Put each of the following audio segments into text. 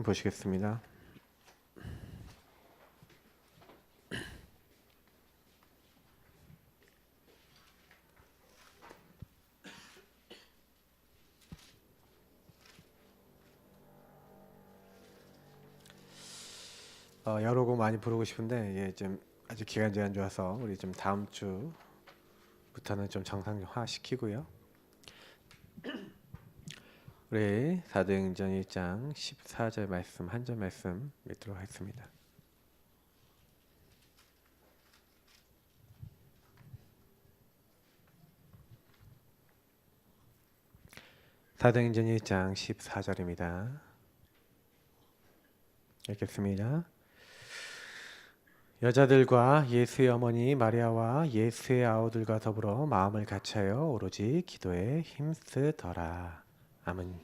보시겠습니다. 여러 곡 많이 부르고 싶은데 좀 아직 기간 제한 좋아서 우리 좀 다음 주부터는 좀 정상화 시키고요. 우리 사도행전 1장 14절 말씀 한 절 말씀 읽도록 하겠습니다. 사도행전 1장 14절입니다. 읽겠습니다. 여자들과 예수의 어머니 마리아와 예수의 아우들과 더불어 마음을 같이하여 오로지 기도에 힘쓰더라. 아멘.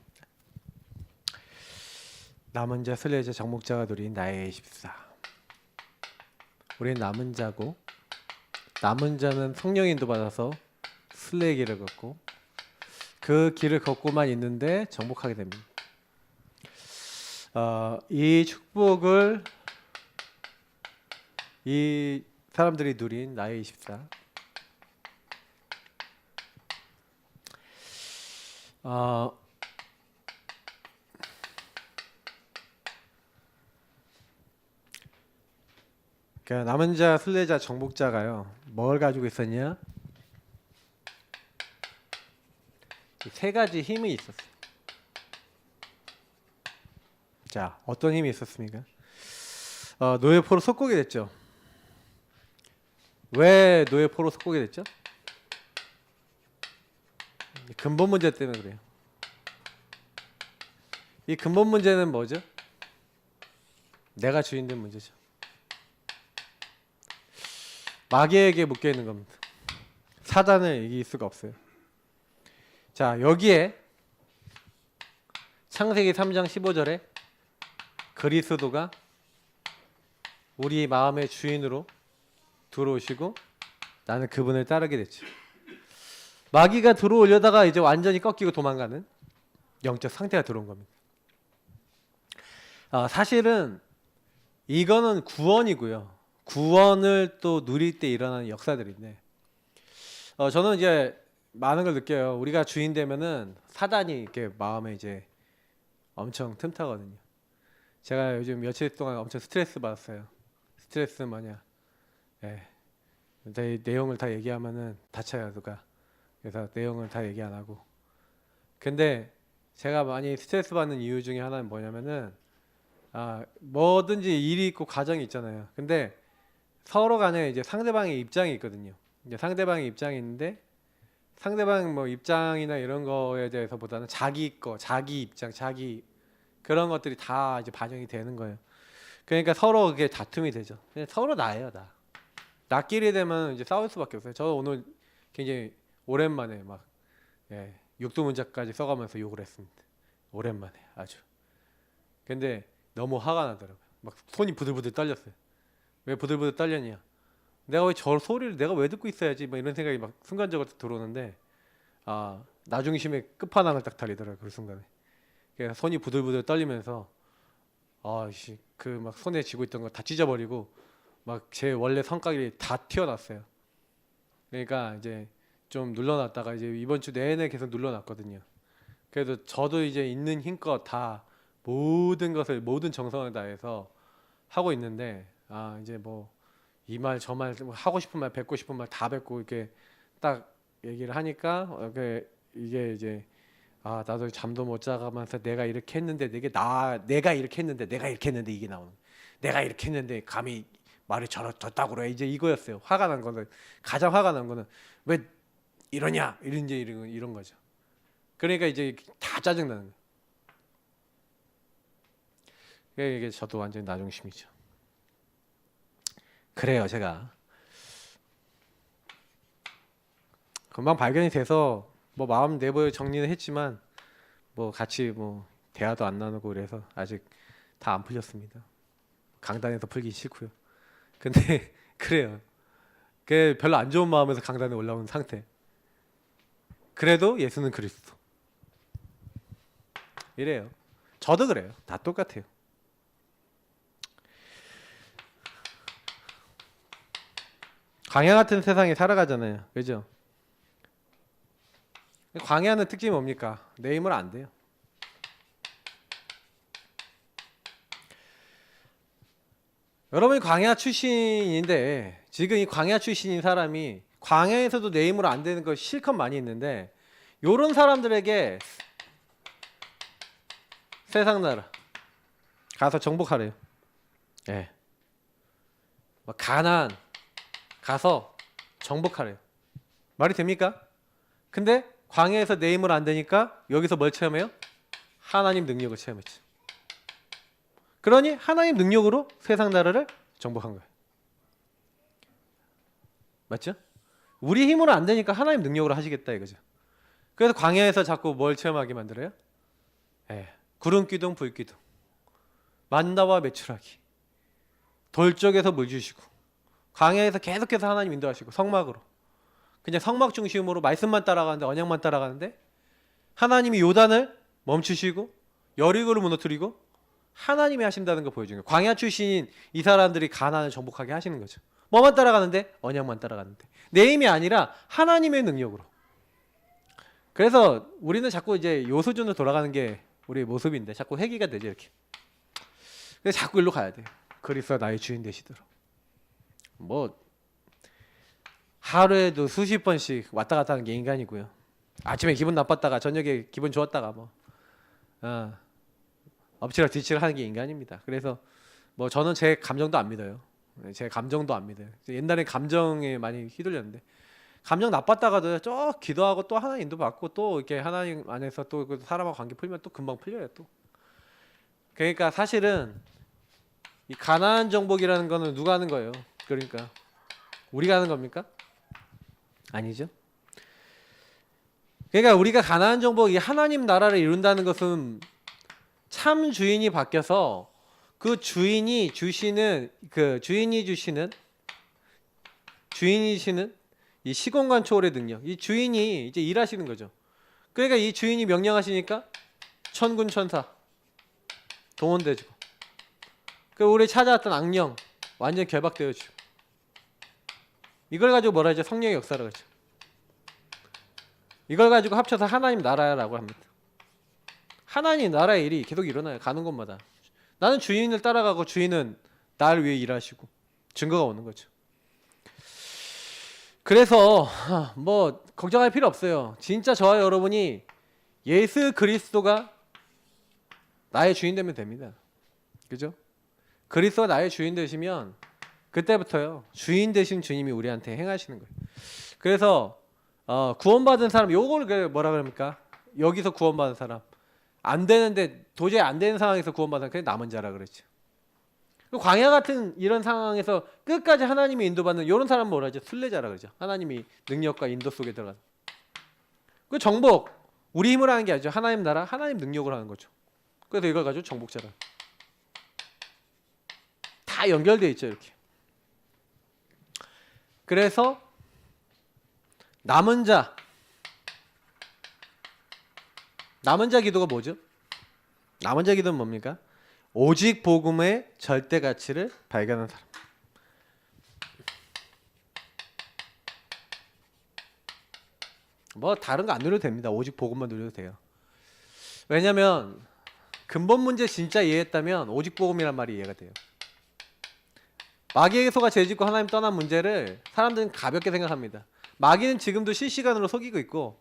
남은 자, 순례자, 정목자가 누린 나의 24. 우리는 남은 자고, 남은 자는 성령 인도 받아서 순례의 길을 걷고 그 길을 걷고만 있는데 정복하게 됩니다. 이 축복을 이 사람들이 누린 나의 24. 그러니까 남은 자, 순례자, 정복자가요. 뭘 가지고 있었냐? 세 가지 힘이 있었어요. 자, 어떤 힘이 있었습니까? 노예포로 속국이 됐죠. 왜 노예포로 속국이 됐죠? 근본 문제 때문에 그래요. 이 근본 문제는 뭐죠? 내가 주인된 문제죠. 마귀에게 묶여 있는 겁니다. 사단을 이길 수가 없어요. 자, 여기에 창세기 3장 15절에 그리스도가 우리 마음의 주인으로 들어오시고 나는 그분을 따르게 됐죠. 마귀가 들어오려다가 이제 완전히 꺾이고 도망가는 영적 상태가 들어온 겁니다. 사실은 이거는 구원이고요. 구원을 또 누릴 때 일어나는 역사들인데, 저는 이제 많은 걸 느껴요. 우리가 주인 되면은 사단이 이렇게 마음에 이제 엄청 틈타거든요. 제가 요즘 며칠 동안 엄청 스트레스 받았어요. 스트레스 뭐냐? 내용을 다 얘기하면은 다쳐요 누가. 그래서 내용을 다 얘기 안 하고. 근데 제가 많이 스트레스 받는 이유 중에 하나는 뭐냐면은 뭐든지 일이 있고 가정이 있잖아요. 근데 서로 간에 이제 상대방의 입장이 있거든요. 이제 상대방의 입장이 있는데 상대방 뭐 입장이나 이런 거에 대해서보다는 자기 거, 자기 입장, 자기 그런 것들이 다 이제 반영이 되는 거예요. 그러니까 서로 그게 다툼이 되죠. 그냥 서로 나예요, 나. 나끼리 되면 이제 싸울 수밖에 없어요. 저 오늘 굉장히 오랜만에 막 육두문자까지 써가면서 욕을 했습니다. 오랜만에 아주. 근데 너무 화가 나더라고요. 막 손이 부들부들 떨렸어요. 왜 부들부들 떨렸냐? 내가 왜 저 소리를 내가 왜 듣고 있어야지? 막 이런 생각이 막 순간적으로 들어오는데 나중심의 끝판왕을 딱 달리더라고요. 그 순간에. 그래서 손이 부들부들 떨리면서 그 막 손에 쥐고 있던 거 다 찢어버리고 막 제 원래 성격이 다 튀어났어요. 그러니까 이제 좀 눌러놨다가 이제 이번 주 내내 계속 눌러놨거든요. 그래도 저도 이제 있는 힘껏 다 모든 것을 모든 정성을 다해서 하고 있는데 이제 뭐 이 말 저 말 하고 싶은 말 뱉고 싶은 말 다 뱉고 이렇게 딱 얘기를 하니까 이게 이제 나도 잠도 못 자가면서 내가 이렇게 했는데 내가 이렇게 했는데 내가 이렇게 했는데 이게 나오는 내가 이렇게 했는데 감히 말을 저렇다고 그래 이제 이거였어요. 화가 난 거는 가장 화가 난 거는 왜 이러냐 이런 거죠. 그러니까 이제 다 짜증 나는 거예요. 이게 저도 완전히 나중심이죠. 그래요, 제가 금방 발견이 돼서 뭐 마음 내부에 정리는 했지만 뭐 같이 뭐 대화도 안 나누고 그래서 아직 다 안 풀렸습니다. 강단에서 풀기 싫고요. 근데 그래요. 그 별로 안 좋은 마음에서 강단에 올라온 상태. 그래도 예수는 그리스도. 이래요. 저도 그래요. 다 똑같아요. 광야 같은 세상에 살아가잖아요. 그죠? 광야는 특징이 뭡니까? 내 힘으로 안 돼요. 여러분이 광야 출신인데 지금 이 광야 출신인 사람이 광야에서도 내 힘으로 안 되는 거 실컷 많이 있는데 요런 사람들에게 세상 나라 가서 정복하래요. 예. 가나안 가서 정복하래요. 말이 됩니까? 근데 광야에서 내 힘으로 안 되니까 여기서 뭘 체험해요? 하나님 능력을 체험했죠. 그러니 하나님 능력으로 세상 나라를 정복한 거예요. 맞죠? 우리 힘으로 안 되니까 하나님 능력으로 하시겠다 이거죠. 그래서 광야에서 자꾸 뭘 체험하게 만들어요? 예, 구름 기둥, 불 기둥, 만나와 메추라기, 돌 쪽에서 물 주시고, 광야에서 계속해서 하나님 인도하시고, 성막으로 그냥 성막 중심으로 말씀만 따라가는데, 언약만 따라가는데 하나님이 요단을 멈추시고 여리고를 무너뜨리고 하나님이 하신다는 거 보여주는 거예요. 광야 출신인 이 사람들이 가나안을 정복하게 하시는 거죠. 뭐만 따라가는데? 언약만 따라가는데. 내 힘이 아니라 하나님의 능력으로. 그래서 우리는 자꾸 이제 요 수준으로 돌아가는 게 우리의 모습인데 자꾸 회귀가 되죠 이렇게. 그래서 자꾸 일로 가야 돼요. 그리스도가 나의 주인 되시도록. 뭐 하루에도 수십 번씩 왔다 갔다 하는 게 인간이고요. 아침에 기분 나빴다가 저녁에 기분 좋았다가 뭐 엎치락 뒤치락 하는 게 인간입니다. 그래서 뭐 저는 제 감정도 안 믿어요. 제 감정도 안 믿어요. 옛날에 감정에 많이 휘둘렸는데 감정 나빴다가도 쭉 기도하고 또 하나님 인도 받고 또 이렇게 하나님 안에서 또 사람하고 관계 풀면 또 금방 풀려요 또. 그러니까 사실은 이 가나안 정복이라는 거는 누가 하는 거예요? 그러니까 우리가 하는 겁니까? 아니죠. 그러니까 우리가 가나안 정복, 이 하나님 나라를 이룬다는 것은 참 주인이 바뀌어서 그 주인이 주시는 이 시공간 초월의 능력, 이 주인이 이제 일하시는 거죠. 그러니까 이 주인이 명령하시니까 천군 천사 동원돼지고, 그 우리 찾아왔던 악령 완전 결박되어지고, 이걸 가지고 뭐라 하죠? 성령의 역사라고 하죠. 이걸 가지고 합쳐서 하나님 나라라고 합니다. 하나님 나라의 일이 계속 일어나요. 가는 곳마다. 나는 주인을 따라가고 주인은 나를 위해 일하시고 증거가 오는 거죠. 그래서 뭐 걱정할 필요 없어요. 진짜 저와 여러분이 예수 그리스도가 나의 주인 되면 됩니다. 그죠? 그리스도가 나의 주인 되시면 그때부터요 주인 되신 주님이 우리한테 행하시는 거예요. 그래서 구원받은 사람, 요걸 뭐라 그럽니까? 여기서 구원받은 사람, 안 되는데 도저히 안 되는 상황에서 구원받은 그게 남은 자라 그랬죠. 광야 같은 이런 상황에서 끝까지 하나님이 인도받는 이런 사람 뭐라 하죠? 순례자라 그러죠. 하나님이 능력과 인도 속에 들어가는. 그 정복, 우리 힘으로 하는 게 아니죠. 하나님 나라, 하나님 능력으로 하는 거죠. 그래서 이걸 가지고 정복자라. 다 연결되어 있죠 이렇게. 그래서 남은 자 기도가 뭐죠? 남은 자 기도는 뭡니까? 오직 복음의 절대 가치를 발견한 사람. 뭐 다른 거 안 누려도 됩니다. 오직 복음만 누려도 돼요. 왜냐면 근본 문제 진짜 이해했다면 오직 복음이란 말이 이해가 돼요. 마귀에게 속아 죄짓고 하나님 떠난 문제를 사람들은 가볍게 생각합니다. 마귀는 지금도 실시간으로 속이고 있고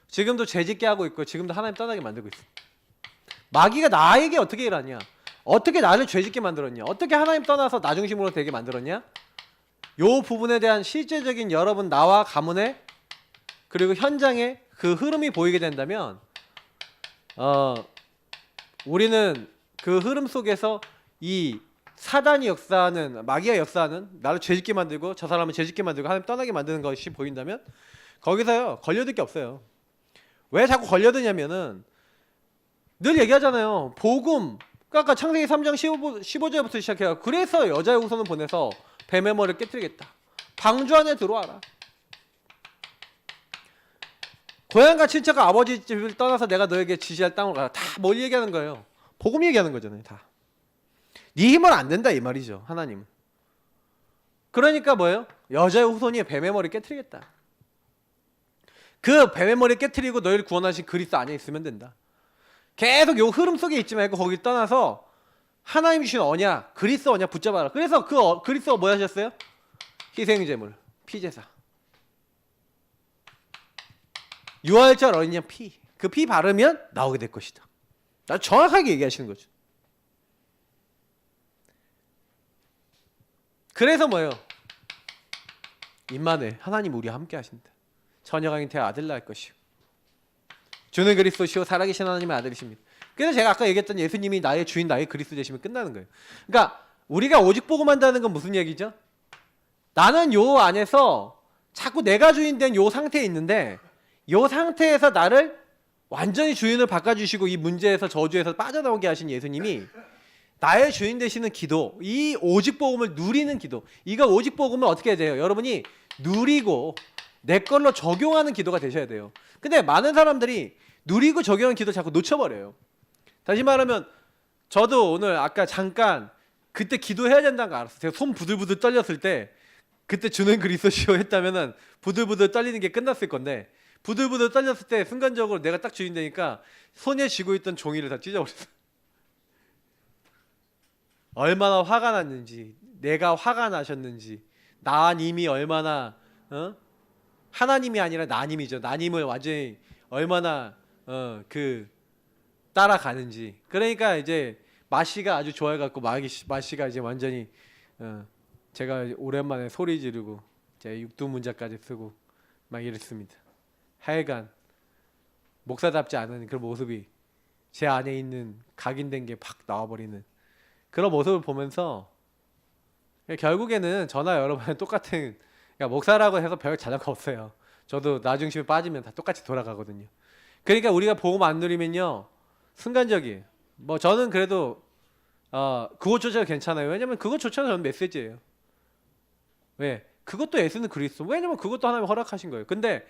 지금도 죄짓게 하고 있고 지금도 하나님 떠나게 만들고 있어요. 마귀가 나에게 어떻게 일하냐? 어떻게 나를 죄짓게 만들었냐? 어떻게 하나님 떠나서 나 중심으로 되게 만들었냐? 요 부분에 대한 실제적인 여러분 나와 가문의 그리고 현장의 그 흐름이 보이게 된다면 우리는 그 흐름 속에서 이 사단이 역사하는, 마귀가 역사하는, 나를 죄짓게 만들고 저 사람을 죄짓게 만들고 하나님 떠나게 만드는 것이 보인다면 거기서요 걸려들 게 없어요. 왜 자꾸 걸려드냐면은 늘 얘기하잖아요. 복음, 아까 창세기 3장 15절부터 시작해요. 그래서 여자의 후손을 보내서 뱀의 머리를 깨뜨리겠다. 방주 안에 들어와라. 고향과 친척과 아버지 집을 떠나서 내가 너에게 지시할 땅으로 가라. 다 뭘 얘기하는 거예요? 복음 얘기하는 거잖아요. 다. 네 힘은 안 된다 이 말이죠. 하나님은. 그러니까 뭐예요? 여자의 후손이 뱀의 머리 깨트리겠다. 그 뱀의 머리 깨트리고 너희를 구원하신 그리스도 안에 있으면 된다. 계속 요 흐름 속에 있지 말고 거기 떠나서 하나님 주신 언약, 그리스도 언약 붙잡아라. 그래서 그 그리스도가 뭐 하셨어요? 희생제물, 피제사. 유월절 어린 양 피. 그 피 바르면 나오게 될 것이다. 정확하게 얘기하시는 거죠. 그래서 뭐예요? 임마누엘 하나님 우리와 함께 하신다. 처녀강인 태아 아들 낳을 것이요. 주는 그리스도시요 살아계신 하나님의 아들이십니다. 그래서 제가 아까 얘기했던 예수님이 나의 주인 나의 그리스도 되시면 끝나는 거예요. 그러니까 우리가 오직 복음한다는 건 무슨 얘기죠? 나는 요 안에서 자꾸 내가 주인 된 요 상태에 있는데 요 상태에서 나를 완전히 주인을 바꿔주시고 이 문제에서 저주에서 빠져나오게 하신 예수님이 나의 주인 되시는 기도, 이 오직 복음을 누리는 기도, 이거 오직 복음을 어떻게 해야 돼요? 여러분이 누리고 내 걸로 적용하는 기도가 되셔야 돼요. 근데 많은 사람들이 누리고 적용하는 기도 자꾸 놓쳐버려요. 다시 말하면 저도 오늘 아까 잠깐 그때 기도해야 된다는 거 알았어요. 제가 손 부들부들 떨렸을 때 그때 주는 그리스도시요 했다면은 부들부들 떨리는 게 끝났을 건데 부들부들 떨렸을 때 순간적으로 내가 딱 주인 되니까 손에 쥐고 있던 종이를 다 찢어버렸어요. 얼마나 화가 났는지, 내가 화가 나셨는지, 나님이 얼마나 하나님이 아니라 나님이죠. 나님을 완전히 얼마나 따라가는지. 그러니까 이제 마씨가 아주 좋아해갖고 마씨가 이제 완전히 제가 오랜만에 소리 지르고 제 육두문자까지 쓰고 막 이랬습니다. 하여간 목사답지 않은 그런 모습이 제 안에 있는 각인된 게 팍 나와버리는 그런 모습을 보면서 결국에는 저나 여러분은 똑같은 그러니까 목사라고 해서 별 자녀가 없어요. 저도 나 중심에 빠지면 다 똑같이 돌아가거든요. 그러니까 우리가 복음 안 누리면요 순간적이에요. 뭐 저는 그래도 그것조차 괜찮아요. 왜냐면 그것조차는 저는 메시지예요. 왜? 그것도 예수는 그리스도. 왜냐면 그것도 하나님 허락하신 거예요. 근데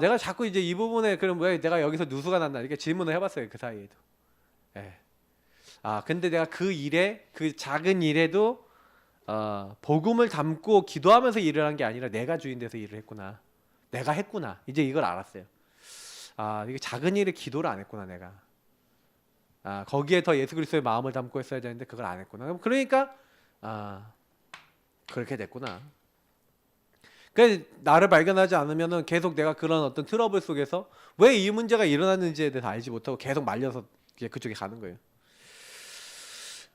내가 자꾸 이제 이 부분에 그럼 왜 내가 여기서 누수가 났나 이렇게 질문을 해봤어요. 그 사이에도. 예. 근데 내가 그 일에 그 작은 일에도 복음을 담고 기도하면서 일을 한 게 아니라 내가 주인 돼서 일을 했구나. 내가 했구나. 이제 이걸 알았어요. 이게 작은 일에 기도를 안 했구나 내가. 거기에 더 예수 그리스도의 마음을 담고 했어야 되는데 그걸 안 했구나. 그러니까 그렇게 됐구나. 그래서 나를 발견하지 않으면은 계속 내가 그런 어떤 트러블 속에서 왜 이 문제가 일어났는지에 대해서 알지 못하고 계속 말려서 이제 그쪽에 가는 거예요.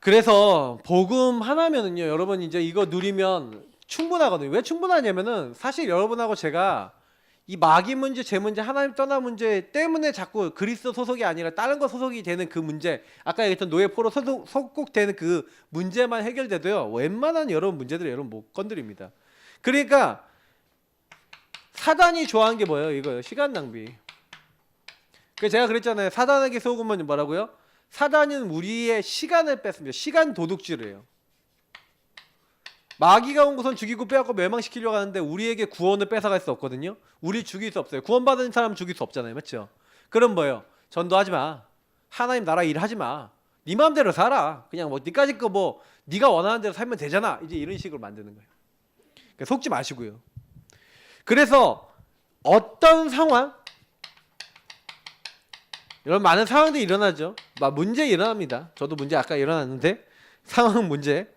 그래서 복음 하나면은요, 여러분 이제 이거 누리면 충분하거든요. 왜 충분하냐면은 사실 여러분하고 제가 이 마귀 문제, 제 문제, 하나님 떠난 문제 때문에 자꾸 그리스도 소속이 아니라 다른 거 소속이 되는 그 문제, 아까 얘기했던 노예 포로 속국되는 그 문제만 해결돼도요, 웬만한 여러분 문제들을 여러분 못 건드립니다. 그러니까 사단이 좋아하는 게 뭐예요? 이거예요. 시간 낭비. 그래서 제가 그랬잖아요. 사단에게 속으면 뭐라고요? 사단은 우리의 시간을 뺐습니다. 시간 도둑질이에요. 마귀가 온 것은 죽이고 빼앗고 멸망시키려고 하는데 우리에게 구원을 뺏어갈 수 없거든요. 우리 죽일 수 없어요. 구원받은 사람 죽일 수 없잖아요. 맞죠? 그럼 뭐예요? 전도하지 마. 하나님 나라 일하지 마. 네 마음대로 살아. 그냥 뭐 니까짓 거 뭐 네가 원하는 대로 살면 되잖아. 이제 이런 식으로 만드는 거예요. 그러니까 속지 마시고요. 그래서 어떤 상황, 이런 많은 상황들이 일어나죠. 막 문제 일어납니다. 저도 문제 아까 일어났는데 상황 문제,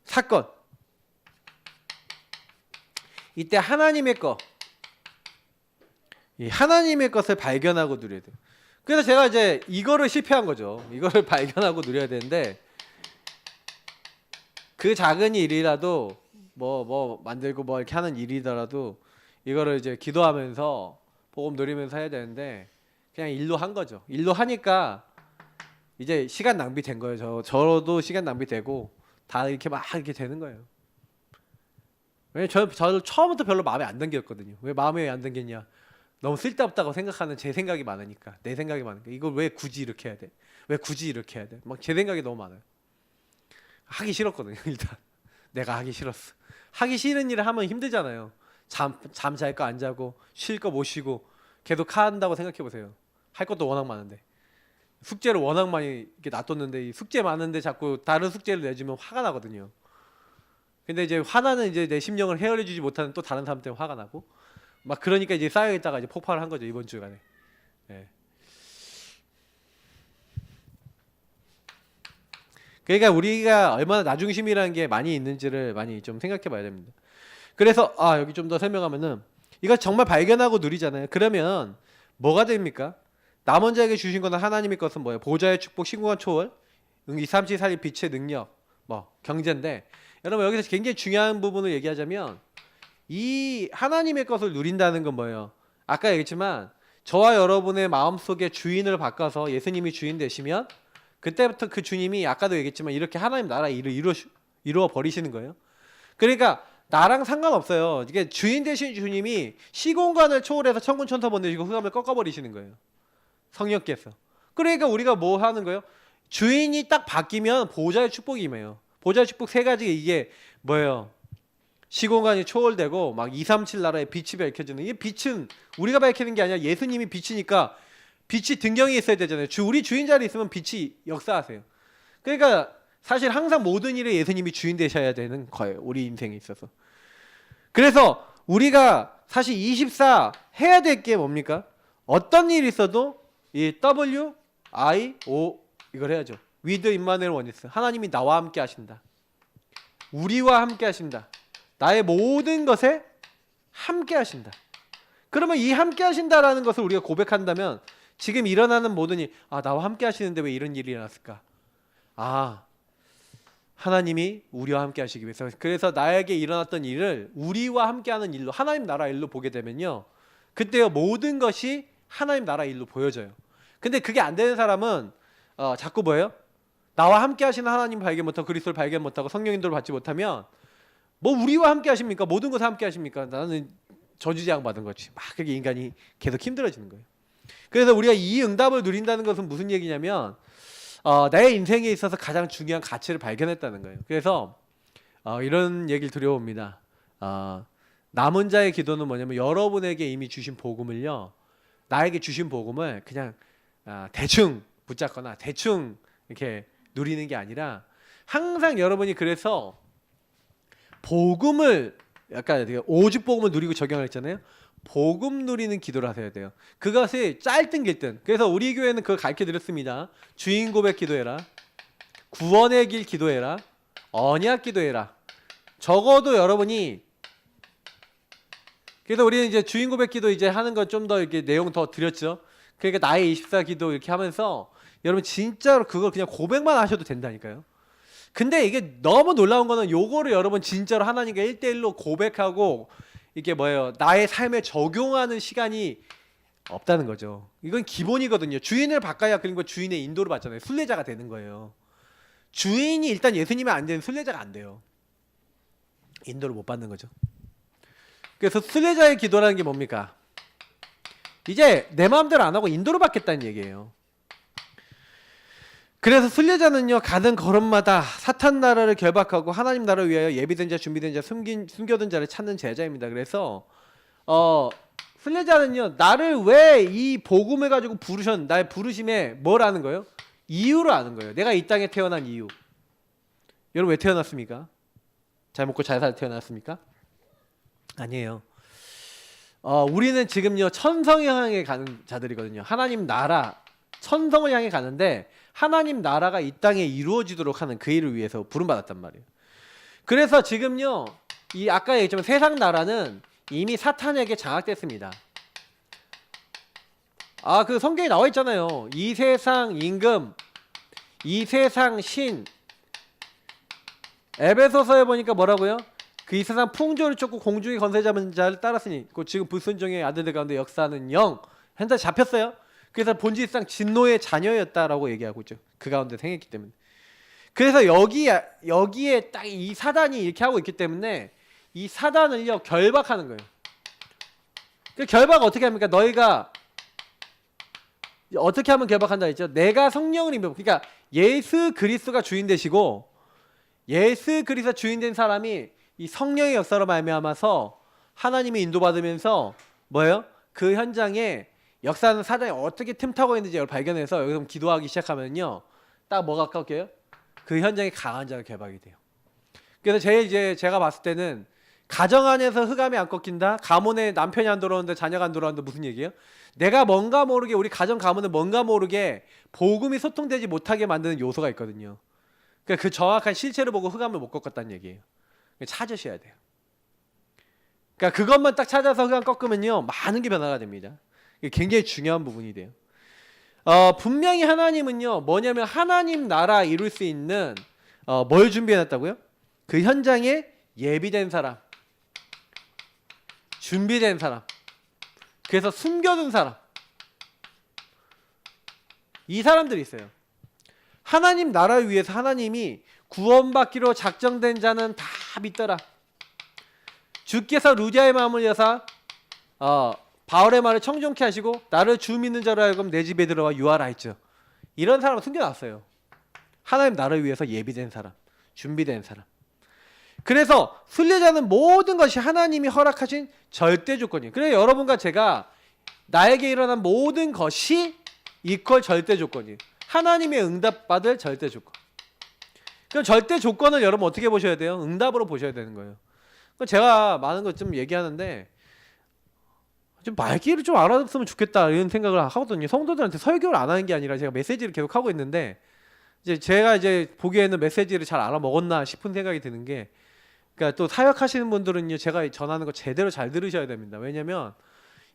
사건. 이때 하나님의 것, 이 하나님의 것을 발견하고 누려야 돼요. 그래서 제가 이제 이거를 실패한 거죠. 이거를 발견하고 누려야 되는데 그 작은 일이라도 뭐 만들고 뭐 이렇게 하는 일이더라도 이거를 이제 기도하면서 복음 누리면서 해야 되는데 그냥 일로 한 거죠. 일로 하니까 이제 시간 낭비된 거예요. 저도 시간 낭비되고 다 이렇게 막 이렇게 되는 거예요. 왜냐면 저 처음부터 별로 마음에 안 담겼거든요. 왜 마음에 안 담겼냐? 너무 쓸데없다고 생각하는 제 생각이 많으니까, 내 생각이 많으니까 이걸 왜 굳이 이렇게 해야 돼? 왜 굳이 이렇게 해야 돼? 막 제 생각이 너무 많아요. 하기 싫었거든요. 일단 내가 하기 싫었어. 하기 싫은 일을 하면 힘들잖아요. 잠 잘 거 안 자고 쉴 거 못 쉬고 계속 한다고 생각해 보세요. 할 것도 워낙 많은데 숙제를 워낙 많이 이렇게 놔뒀는데 이 숙제 많은데 자꾸 다른 숙제를 내주면 화가 나거든요. 근데 이제 화나는 이제 내 심령을 헤아려주지 못하는 또 다른 사람 때문에 화가 나고 막 그러니까 이제 쌓여있다가 이제 폭발을 한 거죠 이번 주간에. 예. 그러니까 우리가 얼마나 나중심이라는 게 많이 있는지를 많이 좀 생각해봐야 됩니다. 그래서 여기 좀 더 설명하면은 이거 정말 발견하고 누리잖아요. 그러면 뭐가 됩니까? 남은 자에게 주신 것은 하나님의 것은 뭐예요? 보좌의 축복, 신궁한 초월, 이삼치 살리 빛의 능력, 뭐 경제인데 여러분 여기서 굉장히 중요한 부분을 얘기하자면 이 하나님의 것을 누린다는 건 뭐예요? 아까 얘기했지만 저와 여러분의 마음속에 주인을 바꿔서 예수님이 주인 되시면 그때부터 그 주님이 아까도 얘기했지만 이렇게 하나님 나라 일을 이루어 버리시는 거예요. 그러니까 나랑 상관없어요. 이게 주인 되신 주님이 시공간을 초월해서 천군 천사 보내시고 흑암을 꺾어버리시는 거예요. 성령께서. 그러니까 우리가 뭐 하는 거예요? 주인이 딱 바뀌면 보좌의 축복이 임해요. 보좌의 축복 세 가지 이게 뭐예요? 시공간이 초월되고 막 237 나라의 빛이 밝혀지는 이 빛은 우리가 밝히는 게 아니라 예수님이 빛이니까 빛이 등경이 있어야 되잖아요. 우리 주인 자리에 있으면 빛이 역사하세요. 그러니까 사실 항상 모든 일에 예수님이 주인 되셔야 되는 거예요. 우리 인생에 있어서. 그래서 우리가 사실 24 해야 될 게 뭡니까? 어떤 일이 있어도 이 W, I, O 이걸 해야죠. With 임마누엘 원리스. 하나님이 나와 함께 하신다. 우리와 함께 하신다. 나의 모든 것에 함께 하신다. 그러면 이 함께 하신다라는 것을 우리가 고백한다면 지금 일어나는 모든 일, 나와 함께 하시는데 왜 이런 일이 일어났을까? 하나님이 우리와 함께 하시기 위해서. 그래서 나에게 일어났던 일을 우리와 함께하는 일로 하나님 나라 일로 보게 되면요. 그때요 모든 것이 하나님 나라 일로 보여져요. 근데 그게 안 되는 사람은 자꾸 뭐예요? 나와 함께 하시는 하나님 발견 못하고 그리스도를 발견 못하고 성령 인도를 받지 못하면 뭐 우리와 함께 하십니까? 모든 것에 함께 하십니까? 나는 저주제한 받은 거지. 막 그게 인간이 계속 힘들어지는 거예요. 그래서 우리가 이 응답을 누린다는 것은 무슨 얘기냐면 내 인생에 있어서 가장 중요한 가치를 발견했다는 거예요. 그래서 이런 얘기를 드려봅니다. 남은 자의 기도는 뭐냐면 여러분에게 이미 주신 복음을요. 나에게 주신 복음을 그냥 대충 붙잡거나 대충 이렇게 누리는 게 아니라 항상 여러분이 그래서 복음을 약간 오직 복음을 누리고 적용을 했잖아요. 복음 누리는 기도를 하셔야 돼요. 그것이 짧든 길든. 그래서 우리 교회는 그걸 가르쳐 드렸습니다. 주인 고백 기도해라. 구원의 길 기도해라. 언약 기도해라. 적어도 여러분이 그래서 우리는 이제 주인 고백 기도 이제 하는 거 좀 더 이렇게 내용 더 드렸죠. 그러니까 나의 24 기도 이렇게 하면서 여러분 진짜로 그걸 그냥 고백만 하셔도 된다니까요. 근데 이게 너무 놀라운 거는 요거를 여러분 진짜로 하나님과 1대1로 고백하고 이게 뭐예요? 나의 삶에 적용하는 시간이 없다는 거죠. 이건 기본이거든요. 주인을 바꿔야 그러니까 주인의 인도를 받잖아요. 순례자가 되는 거예요. 주인이 일단 예수님이 안 되는 순례자가 안 돼요. 인도를 못 받는 거죠. 그래서 순례자의 기도라는 게 뭡니까? 이제 내 마음대로 안 하고 인도를 받겠다는 얘기예요. 그래서 순례자는요 가는 걸음마다 사탄 나라를 결박하고 하나님 나라를 위하여 예비된 자 준비된 자 숨겨둔 자를 찾는 제자입니다. 그래서 순례자는요 나를 왜 이 복음을 가지고 나의 부르심에 뭘 아는 거예요? 이유를 아는 거예요. 내가 이 땅에 태어난 이유. 여러분 왜 태어났습니까? 잘 먹고 잘 살 태어났습니까? 아니에요. 우리는 지금요 천성을 향해 가는 자들이거든요. 하나님 나라 천성을 향해 가는데 하나님 나라가 이 땅에 이루어지도록 하는 그 일을 위해서 부름받았단 말이에요. 그래서 지금요 이 아까 얘기했지만 세상 나라는 이미 사탄에게 장악됐습니다. 그 성경에 나와 있잖아요. 이 세상 임금, 이 세상 신. 에베소서에 보니까 뭐라고요? 그 이 세상 풍조를 쫓고 공중의 권세 잡은 자를 따랐으니 그 지금 불순종의 아들들 가운데 역사하는 영 현재 잡혔어요. 그래서 본질상 진노의 자녀였다라고 얘기하고 있죠. 그 가운데 생했기 때문에. 그래서 여기에 딱 이 사단이 이렇게 하고 있기 때문에 이 사단을요 결박하는 거예요. 그 결박 어떻게 합니까? 너희가 어떻게 하면 결박한다 했죠? 내가 성령을 임해. 그러니까 예수 그리스도가 주인 되시고 예수 그리스도 주인 된 사람이 이 성령의 역사로 말미암아서 하나님의 인도받으면서 뭐예요? 그 현장에 역사는 사장이 어떻게 틈타고 있는지 이걸 발견해서 여기서 기도하기 시작하면요, 딱 뭐가 꺾여요? 그 현장에 강한 자가 개박이 돼요. 그래서 제가 봤을 때는 가정 안에서 흑암이 안 꺾인다, 가문에 남편이 안 돌아오는데 자녀가 안 돌아오는데 무슨 얘기예요? 내가 뭔가 모르게, 우리 가정 가문은 뭔가 모르게 복음이 소통되지 못하게 만드는 요소가 있거든요. 그러니까 그 정확한 실체를 보고 흑암을 못 꺾었다는 얘기예요. 찾으셔야 돼요. 그러니까 그것만 딱 찾아서 흑암 꺾으면요, 많은 게 변화가 됩니다. 이게 굉장히 중요한 부분이 돼요. 분명히 하나님은요, 뭐냐면 하나님 나라 이룰 수 있는 뭘 준비해놨다고요? 그 현장에 예비된 사람, 준비된 사람, 그래서 숨겨둔 사람, 이 사람들이 있어요. 하나님 나라를 위해서 하나님이 구원받기로 작정된 자는 다 믿더라. 주께서 루디아의 마음을 여사 바울의 말을 청종케 하시고 나를 주 믿는 자로 하여금 내 집에 들어와 유하라 했죠. 이런 사람을 숨겨놨어요. 하나님 나라를 위해서 예비된 사람, 준비된 사람. 그래서 순례자는 모든 것이 하나님이 허락하신 절대 조건이에요. 그래서 여러분과 제가 나에게 일어난 모든 것이 이퀄 절대 조건이에요. 하나님의 응답받을 절대 조건. 그럼 절대 조건을 여러분 어떻게 보셔야 돼요? 응답으로 보셔야 되는 거예요. 제가 많은 것 좀 얘기하는데 좀 말귀를 좀 알아듣으면 좋겠다 이런 생각을 하거든요. 성도들한테 설교를 안 하는 게 아니라 제가 메시지를 계속 하고 있는데, 제가 보기에는 메시지를 잘 알아먹었나 싶은 생각이 드는 게, 그러니까 또 사역하시는 분들은요, 제가 전하는 거 제대로 잘 들으셔야 됩니다. 왜냐면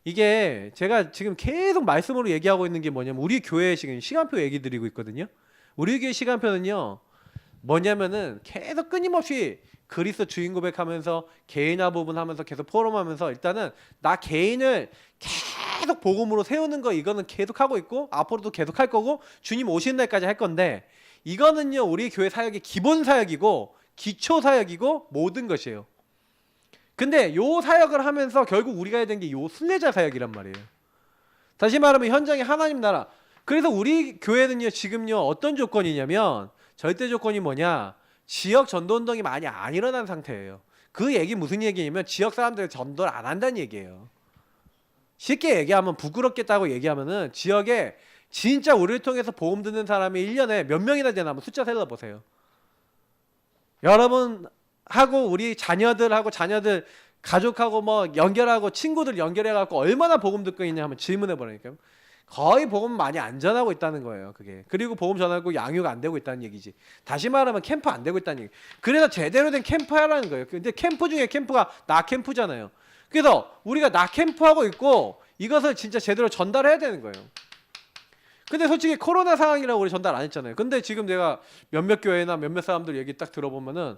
이게 제가 지금 계속 말씀으로 얘기하고 있는 게 뭐냐면, 우리 교회 지금 시간표 얘기 드리고 있거든요. 우리 교회 시간표는요, 뭐냐면은 계속 끊임없이 그리스도 주인 고백하면서 개인화 부분하면서 계속 포럼하면서, 일단은 나 개인을 계속 복음으로 세우는 거, 이거는 계속 하고 있고 앞으로도 계속 할 거고 주님 오시는 날까지 할 건데, 이거는요 우리 교회 사역의 기본 사역이고 기초 사역이고 모든 것이에요. 근데 요 사역을 하면서 결국 우리가 해야 되는 게 요 순례자 사역이란 말이에요. 다시 말하면 현장에 하나님 나라. 그래서 우리 교회는요 지금요 어떤 조건이냐면, 절대 조건이 뭐냐, 지역 전도운동이 많이 안 일어난 상태예요. 그 얘기 무슨 얘기냐면, 지역 사람들 전도를 안 한다는 얘기예요. 쉽게 얘기하면, 부끄럽겠다고 얘기하면은, 지역에 진짜 우리를 통해서 복음 듣는 사람이 1년에 몇 명이나 되나 한번 숫자 세려보세요. 여러분하고 우리 자녀들 가족하고 뭐 연결하고 친구들 연결해갖고 얼마나 복음 듣고 있냐 한번 질문해보라니까요. 거의 복음 많이 안 전하고 있다는 거예요. 그게. 그리고 복음 전하고 양육 안 되고 있다는 얘기지. 다시 말하면 캠프 안 되고 있다는 얘기. 그래서 제대로 된 캠프 하라는 거예요. 근데 캠프 중에 캠프가 나 캠프잖아요. 그래서 우리가 나 캠프 하고 있고 이것을 진짜 제대로 전달해야 되는 거예요. 근데 솔직히 코로나 상황이라고 우리 전달 안 했잖아요. 근데 지금 내가 몇몇 교회나 몇몇 사람들 얘기 딱 들어보면은,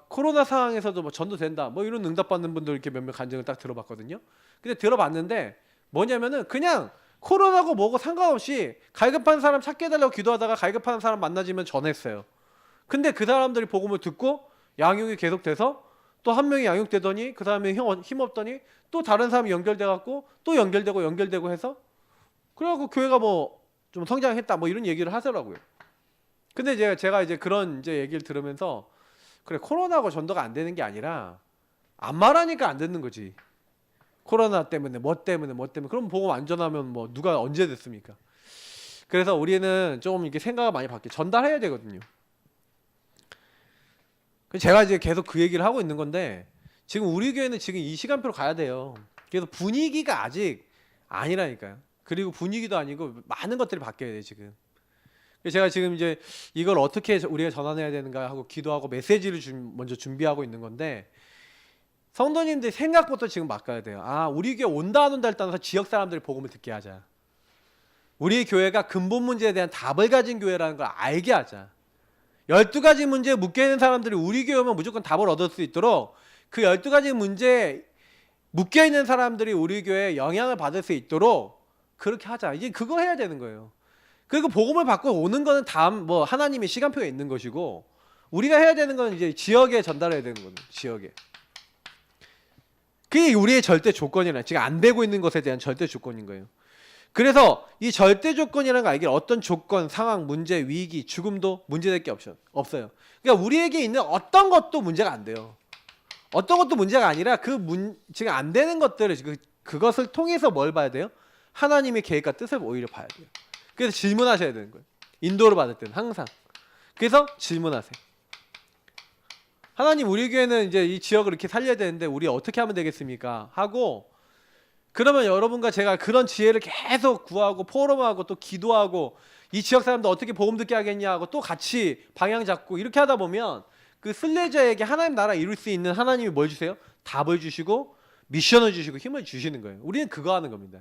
코로나 상황에서도 뭐 전도된다 뭐 이런 응답받는 분들 이렇게 몇몇 간증을 딱 들어봤거든요. 근데 들어봤는데 뭐냐면은, 그냥 코로나고 뭐고 상관없이 갈급한 사람 찾게 해달라고 기도하다가 갈급한 사람 만나지면 전했어요. 근데 그 사람들이 복음을 듣고 양육이 계속돼서 또 한 명이 양육되더니 그 사람이 힘없더니 또 다른 사람이 연결돼갖고 또 연결되고 해서, 그래갖고 교회가 뭐 좀 성장했다 뭐 이런 얘기를 하더라고요. 근데 제가 이제 그런 얘기를 들으면서, 그래, 코로나고 전도가 안 되는 게 아니라 안 말하니까 안 듣는 거지. 코로나 때문에 뭐 때문에 그럼 복음 안 전하면 뭐 누가 언제 됐습니까? 그래서 우리는 좀 이렇게 생각을 많이 바뀌어 전달해야 되거든요. 제가 이제 계속 그 얘기를 하고 있는 건데, 지금 우리 교회는 지금 이 시간표로 가야 돼요. 그래서 분위기가 아직 아니라니까요. 그리고 분위기도 아니고 많은 것들이 바뀌어야 돼요 지금. 제가 지금 이제 이걸 어떻게 우리가 전환해야 되는가 하고 기도하고 메시지를 먼저 준비하고 있는 건데, 성도님들 생각부터 지금 바꿔야 돼요. 우리 교회 온다 안 온다를 떠나서 지역 사람들이 복음을 듣게 하자. 우리 교회가 근본 문제에 대한 답을 가진 교회라는 걸 알게 하자. 12가지 문제에 묶여있는 사람들이 우리 교회 오면 무조건 답을 얻을 수 있도록, 그 12가지 문제에 묶여있는 사람들이 우리 교회에 영향을 받을 수 있도록 그렇게 하자. 이제 그거 해야 되는 거예요. 그리고 복음을 받고 오는 거는 다음 뭐 하나님의 시간표에 있는 것이고, 우리가 해야 되는 건 이제 지역에 전달해야 되는 거예요. 지역에. 그게 우리의 절대 조건이라, 지금 안 되고 있는 것에 대한 절대 조건인 거예요. 그래서 이 절대 조건이라는 거 알기를, 어떤 조건, 상황, 문제, 위기, 죽음도 문제될 게 없어요. 그러니까 우리에게 있는 어떤 것도 문제가 안 돼요. 어떤 것도 문제가 아니라 지금 안 되는 것들을, 그것을 통해서 뭘 봐야 돼요? 하나님의 계획과 뜻을 오히려 봐야 돼요. 그래서 질문하셔야 되는 거예요. 인도를 받을 때는 항상. 그래서 질문하세요. 하나님, 우리 교회는 이제 이 지역을 이렇게 살려야 되는데 우리 어떻게 하면 되겠습니까? 하고, 그러면 여러분과 제가 그런 지혜를 계속 구하고 포럼하고 또 기도하고, 이 지역 사람들 어떻게 복음 듣게 하겠냐 하고 또 같이 방향 잡고 이렇게 하다 보면 그 순례자에게 하나님 나라 이룰 수 있는 하나님이 뭘 주세요? 답을 주시고 미션을 주시고 힘을 주시는 거예요. 우리는 그거 하는 겁니다.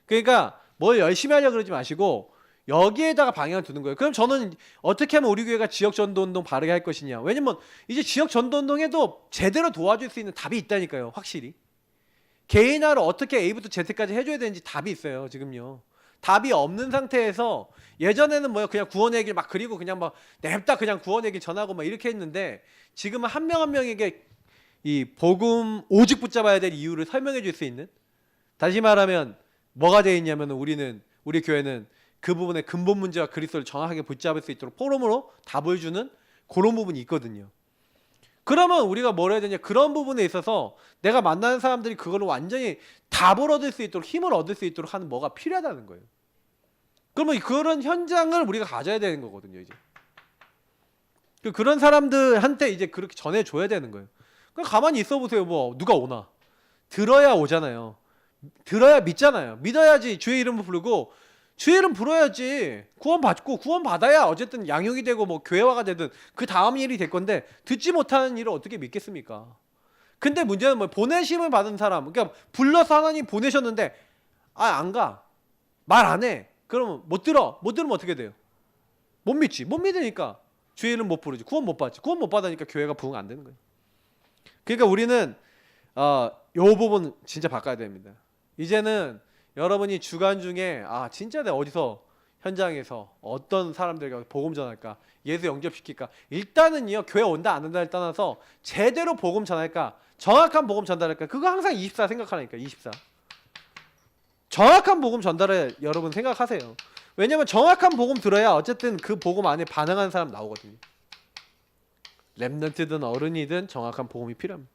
그러니까 뭘 열심히 하려고 그러지 마시고 여기에다가 방향을 두는 거예요. 그럼 저는 어떻게 하면 우리 교회가 지역 전도운동 바르게 할 것이냐. 왜냐면 이제 지역 전도운동에도 제대로 도와줄 수 있는 답이 있다니까요. 확실히. 개인화를 어떻게 A부터 Z까지 해줘야 되는지 답이 있어요. 지금요. 답이 없는 상태에서 예전에는 뭐야 그냥 구원 얘기를 막 그리고 그냥 막 냅다 그냥 구원 얘기 전하고 막 이렇게 했는데 지금은 한 명 한 명에게 이 복음 오직 붙잡아야 될 이유를 설명해 줄 수 있는, 다시 말하면 뭐가 되어 있냐면 우리 교회는 그 부분의 근본 문제와 그리스도를 정확하게 붙잡을 수 있도록 포럼으로 답을 주는 그런 부분이 있거든요. 그러면 우리가 뭘 해야 되냐, 그런 부분에 있어서 내가 만나는 사람들이 그걸 완전히 답을 얻을 수 있도록 힘을 얻을 수 있도록 하는 뭐가 필요하다는 거예요. 그러면 그런 현장을 우리가 가져야 되는 거거든요. 이제 그런 사람들한테 이제 그렇게 전해줘야 되는 거예요. 그냥 가만히 있어 보세요. 뭐 누가 오나 들어야 오잖아요. 들어야 믿잖아요. 믿어야지 주의 이름을 부르고 주의 이름 불어야지 구원 받고 구원 받아야 어쨌든 양육이 되고 뭐 교회화가 되든 그 다음 일이 될 건데 듣지 못하는 일을 어떻게 믿겠습니까? 근데 문제는 뭐 보내심을 받은 사람, 그러니까 불러서 하나님 보내셨는데 안 가, 말 안 해. 그러면 못 들으면 어떻게 돼요? 못 믿지. 못 믿으니까 주의 이름 못 부르지. 구원 못 받지. 구원 못 받으니까 교회가 부흥 안 되는 거예요. 그러니까 우리는 요 부분 진짜 바꿔야 됩니다. 이제는 여러분이 주간 중에 진짜 내가 어디서 현장에서 어떤 사람들과 복음 전할까, 예수 영접시킬까, 일단은요 교회 온다 안 온다를 떠나서 제대로 복음 전할까, 정확한 복음 전달할까, 그거 항상 24 생각하라니까. 24 정확한 복음 전달을 여러분 생각하세요. 왜냐면 정확한 복음 들어야 어쨌든 그 복음 안에 반응하는 사람 나오거든요. 렘넌트든 어른이든 정확한 복음이 필요합니다.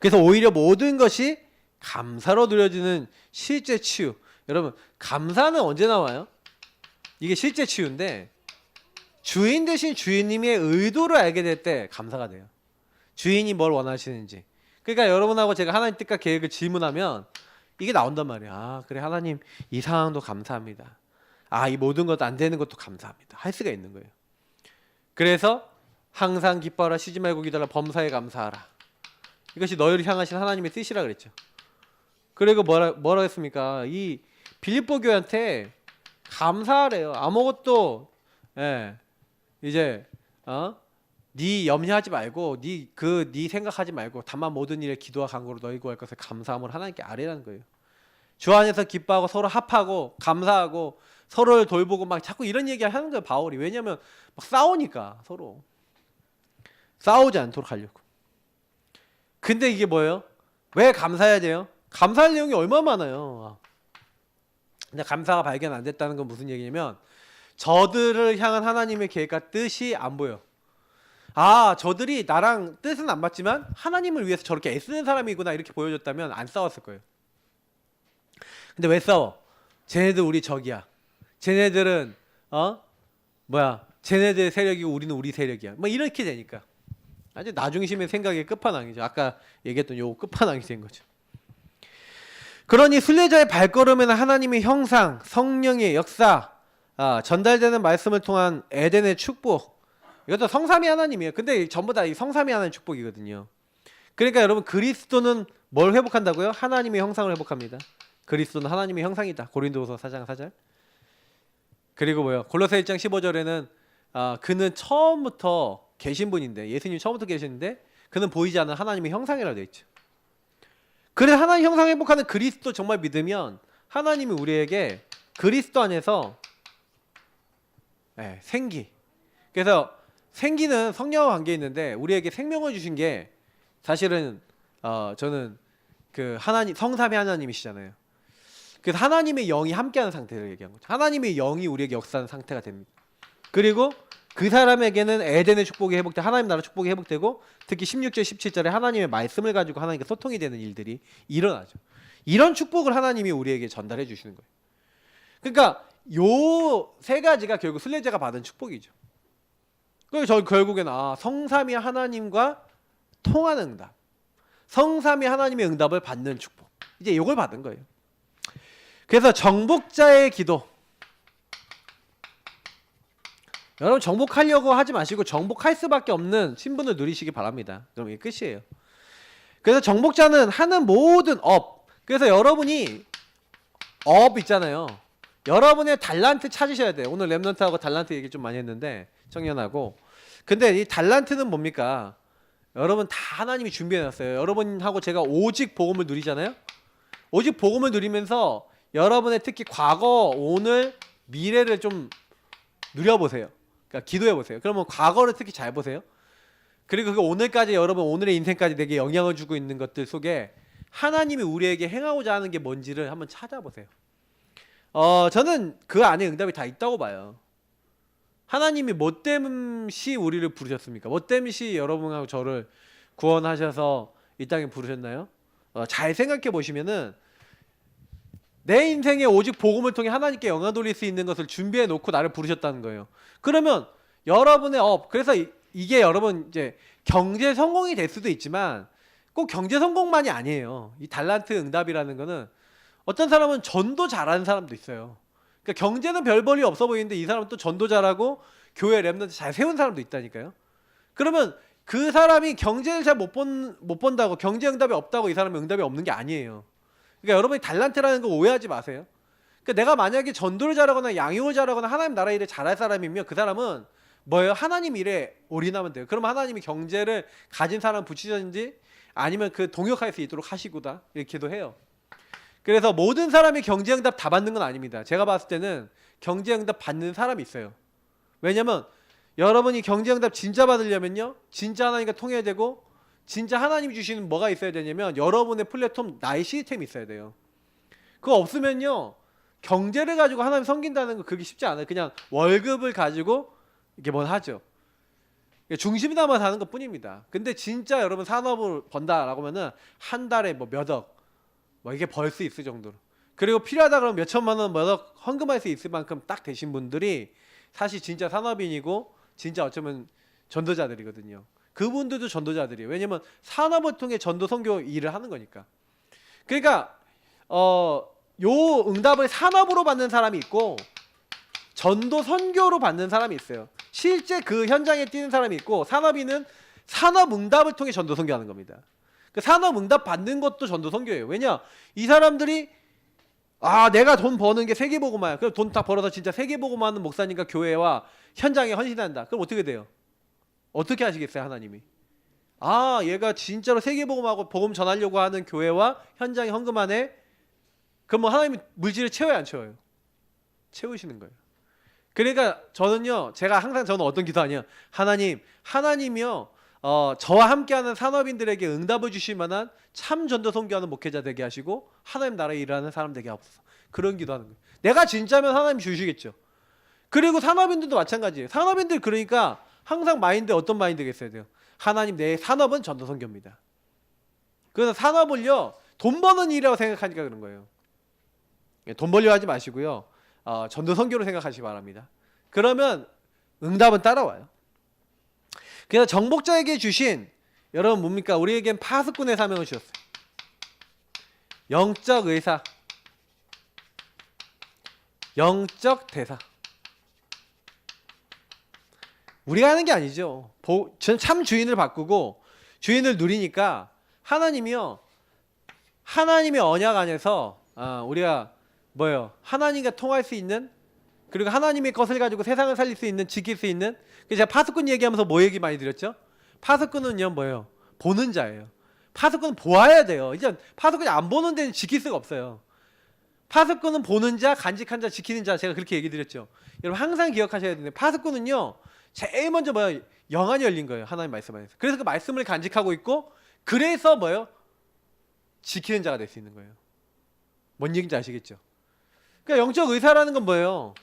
그래서 오히려 모든 것이 감사로 누려지는 실제 치유. 여러분, 감사는 언제 나와요? 이게 실제 치유인데 주인 대신 주인님의 의도를 알게 될 때 감사가 돼요. 주인이 뭘 원하시는지. 그러니까 여러분하고 제가 하나님 뜻과 계획을 질문하면 이게 나온단 말이야. 그래 하나님, 이 상황도 감사합니다. 이 모든 것 안 되는 것도 감사합니다. 할 수가 있는 거예요. 그래서 항상 기뻐하라, 쉬지 말고 기다려, 범사에 감사하라. 이것이 너희를 향하신 하나님의 뜻이라 그랬죠. 그리고 뭐라 했습니까? 이 빌립보 교회한테 감사하래요. 아무것도 이제 네 염려하지 말고 네 생각하지 말고 다만 모든 일에 기도와 간구로 너희 구할 것을 감사함으로 하나님께 아뢰라는 거예요. 주 안에서 기뻐하고 서로 합하고 감사하고 서로를 돌보고 막 자꾸 이런 얘기 하는 거예요, 바울이. 왜냐면 막 싸우니까 서로 싸우지 않도록 하려고. 근데 이게 뭐예요? 왜 감사해야 돼요? 감사할 내용이 얼마나 많아요. 근데 감사가 발견 안 됐다는 건 무슨 얘기냐면 저들을 향한 하나님의 계획과 뜻이 안 보여. 저들이 나랑 뜻은 안 맞지만 하나님을 위해서 저렇게 애쓰는 사람이구나 이렇게 보여줬다면 안 싸웠을 거예요. 근데 왜 싸워? 쟤네들 우리 적이야. 쟤네들은 쟤네들 세력이고 우리는 우리 세력이야. 뭐 이렇게 되니까 아주 나중심의 생각의 끝판왕이죠. 아까 얘기했던 요 끝판왕이 된 거죠. 그러니 순례자의 발걸음에는 하나님의 형상, 성령의 역사, 전달되는 말씀을 통한 에덴의 축복, 이것도 성삼위 하나님이에요. 근데 전부 다 이 성삼위 하나님 축복이거든요. 그러니까 여러분, 그리스도는 뭘 회복한다고요? 하나님의 형상을 회복합니다. 그리스도는 하나님의 형상이다. 고린도후서 4장 4절. 그리고 골로새 1장 15절에는 그는 처음부터 계신 분인데, 예수님 처음부터 계시는데 그는 보이지 않는 하나님의 형상이라고 되어 있죠. 그래서 하나님 형상 회복하는 그리스도 정말 믿으면 하나님이 우리에게 그리스도 안에서 생기, 그래서 생기는 성령과 관계 있는데 우리에게 생명을 주신 게 사실은 저는 그 하나님, 성삼위 하나님이시잖아요. 그래서 하나님의 영이 함께하는 상태를 얘기한 거죠. 하나님의 영이 우리에게 역사하는 상태가 됩니다. 그리고 그 사람에게는 에덴의 축복이 회복되고 하나님 나라 축복이 회복되고 특히 16절 17절에 하나님의 말씀을 가지고 하나님과 소통이 되는 일들이 일어나죠. 이런 축복을 하나님이 우리에게 전달해 주시는 거예요. 그러니까 요 세 가지가 결국 순례자가 받은 축복이죠. 그래서 저 결국에는 성삼위 하나님과 통하는 응답, 성삼위 하나님의 응답을 받는 축복, 이제 이걸 받은 거예요. 그래서 정복자의 기도, 여러분 정복하려고 하지 마시고 정복할 수밖에 없는 신분을 누리시기 바랍니다. 그럼 이게 끝이에요. 그래서 정복자는 하는 모든 업, 그래서 여러분이 업 있잖아요. 여러분의 달란트 찾으셔야 돼요. 오늘 랩넌트하고 달란트 얘기 좀 많이 했는데, 청년하고. 근데 이 달란트는 뭡니까? 여러분 다 하나님이 준비해놨어요. 여러분하고 제가 오직 복음을 누리잖아요. 오직 복음을 누리면서 여러분의 특히 과거, 오늘, 미래를 좀 누려보세요. 그러니까 기도해보세요. 그러면 과거를 특히 잘 보세요. 그리고 그 오늘까지, 여러분 오늘의 인생까지 내게 영향을 주고 있는 것들 속에 하나님이 우리에게 행하고자 하는 게 뭔지를 한번 찾아보세요. 저는 그 안에 응답이 다 있다고 봐요. 하나님이 뭐 때문에 우리를 부르셨습니까? 뭐 때문에 여러분하고 저를 구원하셔서 이 땅에 부르셨나요? 잘 생각해 보시면은 내 인생에 오직 복음을 통해 하나님께 영광 돌릴 수 있는 것을 준비해 놓고 나를 부르셨다는 거예요. 그러면 여러분의 그래서 이게 여러분 이제 경제 성공이 될 수도 있지만 꼭 경제 성공만이 아니에요. 이 달란트 응답이라는 거는 어떤 사람은 전도 잘하는 사람도 있어요. 그러니까 경제는 별 볼일 없어 보이는데 이 사람은 또 전도 잘하고 교회 랩런트 잘 세운 사람도 있다니까요. 그러면 그 사람이 경제를 잘 못 본다고, 경제 응답이 없다고 이 사람이 응답이 없는 게 아니에요. 그러니까 여러분이 달란트라는 거 오해하지 마세요. 그러니까 내가 만약에 전도를 잘하거나 양육을 잘하거나 하나님 나라 일을 잘할 사람이면 그 사람은 뭐예요? 하나님 일에 올인하면 돼요. 그러면 하나님이 경제를 가진 사람 붙이든지 아니면 그 동역할 수 있도록 하시고다 이렇게도 해요. 그래서 모든 사람이 경제응답 다 받는 건 아닙니다. 제가 봤을 때는 경제응답 받는 사람이 있어요. 왜냐면 여러분이 경제응답 진짜 받으려면요, 진짜 하나님과 통해야 되고, 진짜 하나님이 주시는 뭐가 있어야 되냐면 여러분의 플랫폼, 나의 시스템이 있어야 돼요. 그거 없으면요, 경제를 가지고 하나님 섬긴다는 거 그게 쉽지 않아요. 그냥 월급을 가지고 이게 뭘 하죠. 중심 담아 사는 것 뿐입니다. 근데 진짜 여러분 산업을 번다라고 하면은 한 달에 뭐 몇 억, 뭐 이게 벌 수 있을 정도로, 그리고 필요하다 그러면 몇 천만 원, 몇 억 헌금할 수 있을 만큼 딱 되신 분들이 사실 진짜 산업인이고 진짜 어쩌면 전도자들이거든요. 그분들도 전도자들이에요. 왜냐면 산업을 통해 전도 선교 일을 하는 거니까. 그러니까 요 응답을 산업으로 받는 사람이 있고 전도 선교로 받는 사람이 있어요. 실제 그 현장에 뛰는 사람이 있고, 산업인은 산업 응답을 통해 전도 선교하는 겁니다. 그 산업 응답 받는 것도 전도 선교예요. 왜냐? 이 사람들이 내가 돈 버는 게 세계복음화야. 그럼 돈 다 벌어서 진짜 세계복음화 하는 목사님과 교회와 현장에 헌신한다. 그럼 어떻게 돼요? 어떻게 하시겠어요, 하나님이? 얘가 진짜로 세계복음하고 복음 전하려고 하는 교회와 현장에 헌금하네. 그럼 뭐 하나님이 물질을 채워야 안 채워요? 채우시는 거예요. 그러니까 저는요, 저는 어떤 기도하냐, 하나님이요, 저와 함께하는 산업인들에게 응답을 주실 만한 참 전도 선교하는 목회자 되게 하시고 하나님 나라에 일하는 사람 되게 하옵소서. 그런 기도하는 거예요. 내가 진짜면 하나님 주시겠죠. 그리고 산업인들도 마찬가지예요. 산업인들 그러니까 항상 마인드, 어떤 마인드가 있어야 돼요? 하나님, 내 산업은 전도 선교입니다. 그래서 산업을요, 돈 버는 일이라고 생각하니까 그런 거예요. 돈 벌려 하지 마시고요, 전도 선교로 생각하시기 바랍니다. 그러면 응답은 따라와요. 그래서 정복자에게 주신, 여러분 뭡니까? 우리에겐 파수꾼의 사명을 주셨어요. 영적 의사, 영적 대사. 우리가 하는 게 아니죠. 참 주인을 바꾸고 주인을 누리니까 하나님이요, 하나님의 언약 안에서 우리가 뭐예요? 하나님과 통할 수 있는, 그리고 하나님의 것을 가지고 세상을 살릴 수 있는, 지킬 수 있는. 그래서 제가 파수꾼 얘기하면서 뭐 얘기 많이 드렸죠? 파수꾼은요 뭐예요? 보는 자예요. 파수꾼은 보아야 돼요. 이제 파수꾼이 안 보는 데는 지킬 수가 없어요. 파수꾼은 보는 자, 간직한 자, 지키는 자. 제가 그렇게 얘기 드렸죠. 여러분 항상 기억하셔야 되는데, 파수꾼은요 제일 먼저 뭐예요? 영안이 열린 거예요. 하나님 말씀 안에서. 그래서 그 말씀을 간직하고 있고, 그래서 뭐예요? 지키는 자가 될 수 있는 거예요. 뭔 얘기인지 아시겠죠? 그러니까 영적 의사라는 건 뭐예요?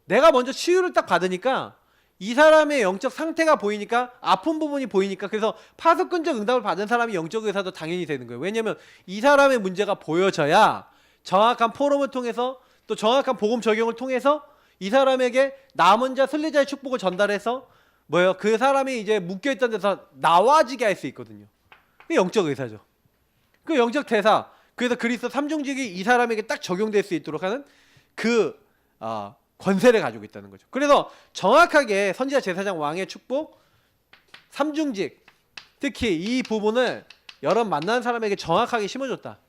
내가 먼저 치유를 딱 받으니까 이 사람의 영적 상태가 보이니까, 아픈 부분이 보이니까, 그래서 파수꾼적 응답을 받은 사람이 영적 의사도 당연히 되는 거예요. 왜냐면 이 사람의 문제가 보여져야 정확한 포럼을 통해서 또 정확한 복음 적용을 통해서 이 사람에게 남은 자 순례자의 축복을 전달해서 뭐예요? 그 사람이 이제 묶여있던 데서 나와지게 할 수 있거든요. 그게 영적 의사죠. 그 영적 대사, 그래서 그리스도 삼중직이 이 사람에게 딱 적용될 수 있도록 하는 그 권세를 가지고 있다는 거죠. 그래서 정확하게 선지자, 제사장, 왕의 축복, 삼중직, 특히 이 부분을 여러분 만나는 사람에게 정확하게 심어줬다.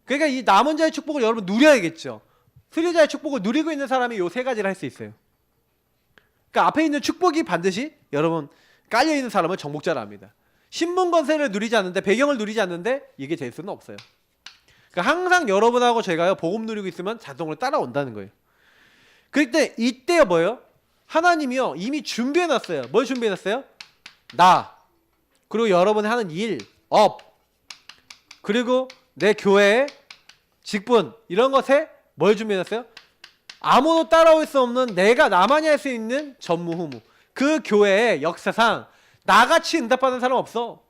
그러니까 이 남은 자의 축복을 여러분 누려야겠죠. 순례자의 축복을 누리고 있는 사람이 요 세 가지를 할 수 있어요. 그러니까 앞에 있는 축복이 반드시 여러분 깔려있는 사람은 정복자라 합니다. 신분 권세를 누리지 않는데, 배경을 누리지 않는데 이게 될 수는 없어요. 그러니까 항상 여러분하고 제가요 복음 누리고 있으면 자동으로 따라온다는 거예요. 그때 이때요 뭐예요? 하나님이요 이미 준비해놨어요. 뭘 준비해놨어요? 나, 그리고 여러분이 하는 일, 업, 그리고 내 교회의 직분, 이런 것에 뭘 준비해놨어요? 아무도 따라올 수 없는, 내가 나만이 할 수 있는 전무후무. 그 교회의 역사상 나같이 응답받는 사람 없어.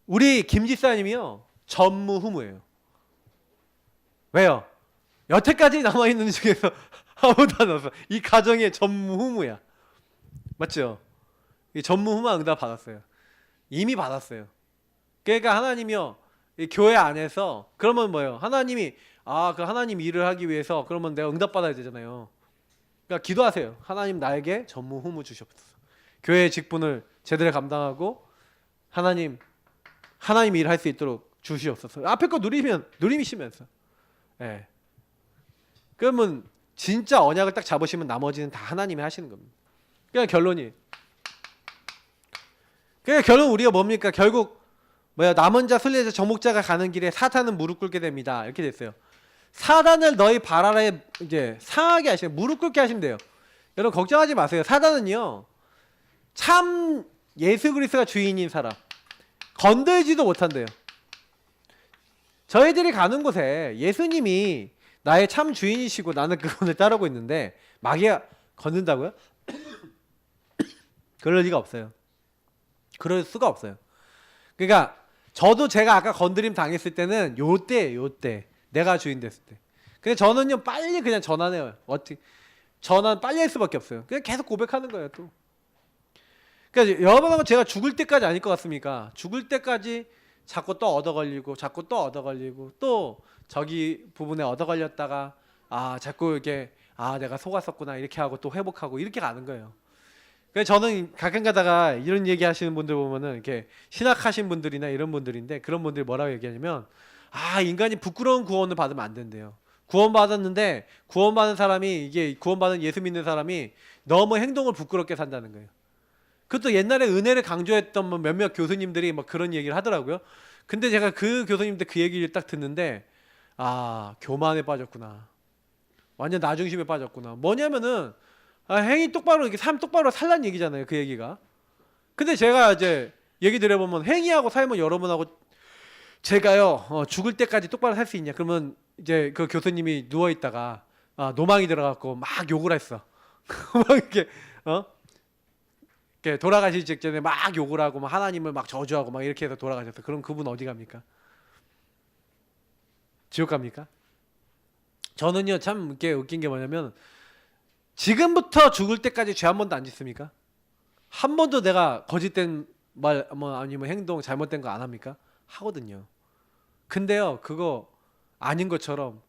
우리 김지사님이요 전무후무예요. 왜요? 여태까지 남아있는 중에서 아무도 안 왔어. 이 가정의 전무후무야. 맞죠? 이 전무후무한 응답 받았어요. 이미 받았어요. 그러니까 하나님이요 이 교회 안에서, 그러면 뭐예요? 하나님이 그 하나님 일을 하기 위해서 그러면 내가 응답 받아야 되잖아요. 그러니까 기도하세요. 하나님 나에게 전무후무 주시옵소서. 교회의 직분을 제대로 감당하고 하나님 일 할 수 있도록 주시옵소서. 앞에 거 누리시면서. 예. 그러면 진짜 언약을 딱 잡으시면 나머지는 다 하나님이 하시는 겁니다. 그러니까 결론 우리가 뭡니까? 결국 남은 자, 순례자, 정복자가 가는 길에 사탄은 무릎 꿇게 됩니다. 이렇게 됐어요. 사단을 너희 발 아래에 이제 상하게 하시면, 무릎 꿇게 하시면 돼요. 여러분 걱정하지 마세요. 사단은요 참 예수 그리스도가 주인인 사람 건들지도 못한대요. 저희들이 가는 곳에 예수님이 나의 참 주인이시고 나는 그분을 따르고 있는데 마귀가 건든다고요? 그럴 리가 없어요. 그럴 수가 없어요. 그러니까 저도 제가 아까 건드림 당했을 때는 요때 내가 주인 됐을 때. 근데 저는요 빨리 그냥 전환해요. 어떻게 전환 빨리 할 수밖에 없어요. 그냥 계속 고백하는 거예요 또. 그러니까 여러분하고 제가 죽을 때까지 아닐 것 같습니까? 죽을 때까지 자꾸 또 얻어 걸리고 또 저기 부분에 얻어 걸렸다가 자꾸 이렇게 내가 속았었구나 이렇게 하고 또 회복하고 이렇게 가는 거예요. 그래서 저는 가끔 가다가 이런 얘기 하시는 분들 보면은 이렇게 신학하신 분들이나 이런 분들인데, 그런 분들이 뭐라고 얘기하냐면 인간이 부끄러운 구원을 받으면 안 된대요. 구원받았는데 구원받은 사람이, 이게 구원받은 예수 믿는 사람이 너무 행동을 부끄럽게 산다는 거예요. 그것도 옛날에 은혜를 강조했던 몇몇 교수님들이 그런 얘기를 하더라고요. 근데 제가 그 교수님들 그 얘기를 딱 듣는데 교만에 빠졌구나. 완전 나중심에 빠졌구나. 뭐냐면은 행위 똑바로, 이렇게 삶 똑바로 살란 얘기잖아요. 그 얘기가. 근데 제가 이제 얘기 드려보면, 행위하고 삶은 여러분하고 제가요 죽을 때까지 똑바로 살 수 있냐? 그러면 이제 그 교수님이 누워 있다가 노망이 들어갖고 막 욕을 했어. 막 이렇게 이렇게 돌아가실 직전에 막 욕을 하고 막 하나님을 막 저주하고 막 이렇게 해서 돌아가셨어. 그럼 그분 어디 갑니까? 지옥 갑니까? 저는요 참 이렇게 웃긴 게 뭐냐면, 지금부터 죽을 때까지 죄 한 번도 안 짓습니까? 한 번도 내가 거짓된 말 아니면 행동 잘못된 거 안 합니까? 하거든요. 근데요 그거 아닌 것처럼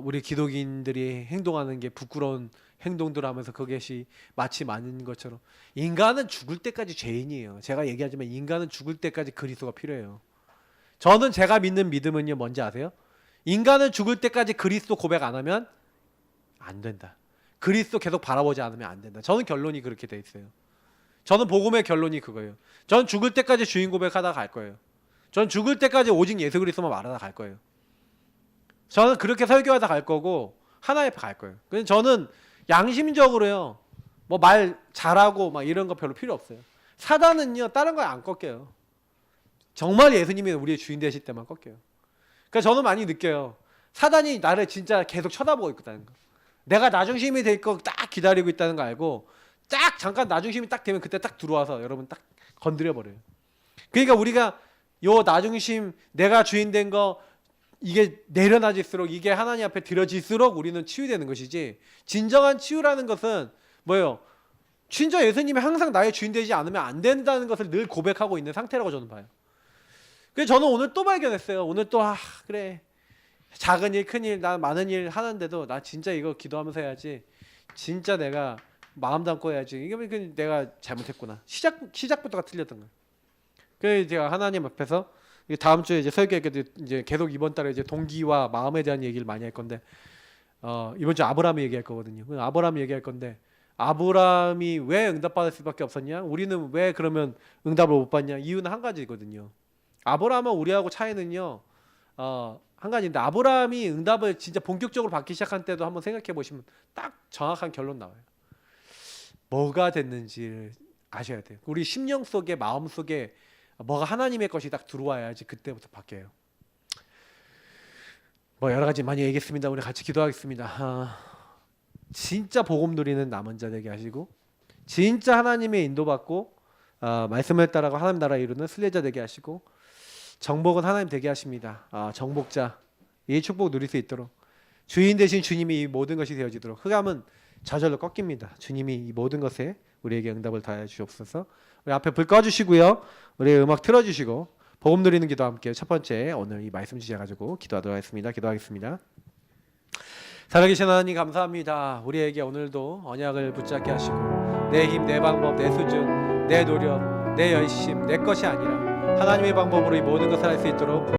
우리 기독인들이 행동하는 게 부끄러운 행동들 하면서 그것이 마치 많은 것처럼, 인간은 죽을 때까지 죄인이에요. 제가 얘기하지만 인간은 죽을 때까지 그리스도가 필요해요. 저는 제가 믿는 믿음은요 뭔지 아세요? 인간은 죽을 때까지 그리스도 고백 안 하면 안 된다. 그리스도 계속 바라보지 않으면 안 된다. 저는 결론이 그렇게 돼 있어요. 저는 복음의 결론이 그거예요. 저는 죽을 때까지 주인 고백하다 갈 거예요. 저는 죽을 때까지 오직 예수 그리스도만 말하다 갈 거예요. 저는 그렇게 설교하다 갈 거고 하나님 앞에 갈 거예요. 그래서 저는 양심적으로요 말 잘하고 막 이런 거 별로 필요 없어요. 사단은요 다른 거에 안 꺾여요. 정말 예수님이 우리의 주인 되실 때만 꺾여요. 그러니까 저는 많이 느껴요. 사단이 나를 진짜 계속 쳐다보고 있다는 거. 내가 나중심이 될 거 딱 기다리고 있다는 거 알고 딱 잠깐 나중심이 딱 되면 그때 딱 들어와서 여러분 딱 건드려 버려요. 그러니까 우리가 요 나중심 내가 주인 된 거 이게 내려놔질수록 이게 하나님 앞에 드려질수록 우리는 치유되는 것이지, 진정한 치유라는 것은 뭐예요? 진짜 예수님이 항상 나의 주인 되지 않으면 안 된다는 것을 늘 고백하고 있는 상태라고 저는 봐요. 그래서 저는 오늘 또 발견했어요. 오늘 또 그래, 작은 일 큰 일 나 많은 일 하는데도 나 진짜 이거 기도하면서 해야지, 진짜 내가 마음 담고 해야지, 이게 내가 잘못했구나. 시작부터가 틀렸던 거예요. 그래서 제가 하나님 앞에서 다음 주에 이제 설교에도 이제 계속 이번 달에 이제 동기와 마음에 대한 얘기를 많이 할 건데, 이번 주 아브라함 얘기할 거거든요. 아브라함 얘기할 건데, 아브라함이 왜 응답받을 수밖에 없었냐? 우리는 왜 그러면 응답을 못 받냐? 이유는 한 가지거든요. 아브라함은 우리하고 차이는요, 한 가지인데, 아브라함이 응답을 진짜 본격적으로 받기 시작한 때도 한번 생각해 보시면 딱 정확한 결론 나와요. 뭐가 됐는지 아셔야 돼요. 우리 심령 속에, 마음 속에 뭐가 하나님의 것이 딱 들어와야지 그때부터 바뀌어요. 뭐 여러 가지 많이 얘기했습니다. 우리 같이 기도하겠습니다. 진짜 복음 누리는 남은 자 되게 하시고, 진짜 하나님의 인도받고 말씀을 따라가 하나님 나라 이루는 순례자 되게 하시고, 정복은 하나님 되게 하십니다. 정복자, 이 축복 누릴 수 있도록 주인 되신 주님이 이 모든 것이 되어지도록, 흑암은 저절로 꺾입니다. 주님이 이 모든 것에 우리에게 응답을 다해 주옵소서. 우리 앞에 불 꺼주시고요, 우리 음악 틀어주시고 복음 누리는 기도 함께 첫 번째 오늘 이 말씀 주제 가지고 기도하도록 하겠습니다. 기도하겠습니다. 살아계신 하나님 감사합니다. 우리에게 오늘도 언약을 붙잡게 하시고, 내 힘, 내 방법, 내 수준, 내 노력, 내 열심, 내 것이 아니라 하나님의 방법으로 이 모든 것을 할 수 있도록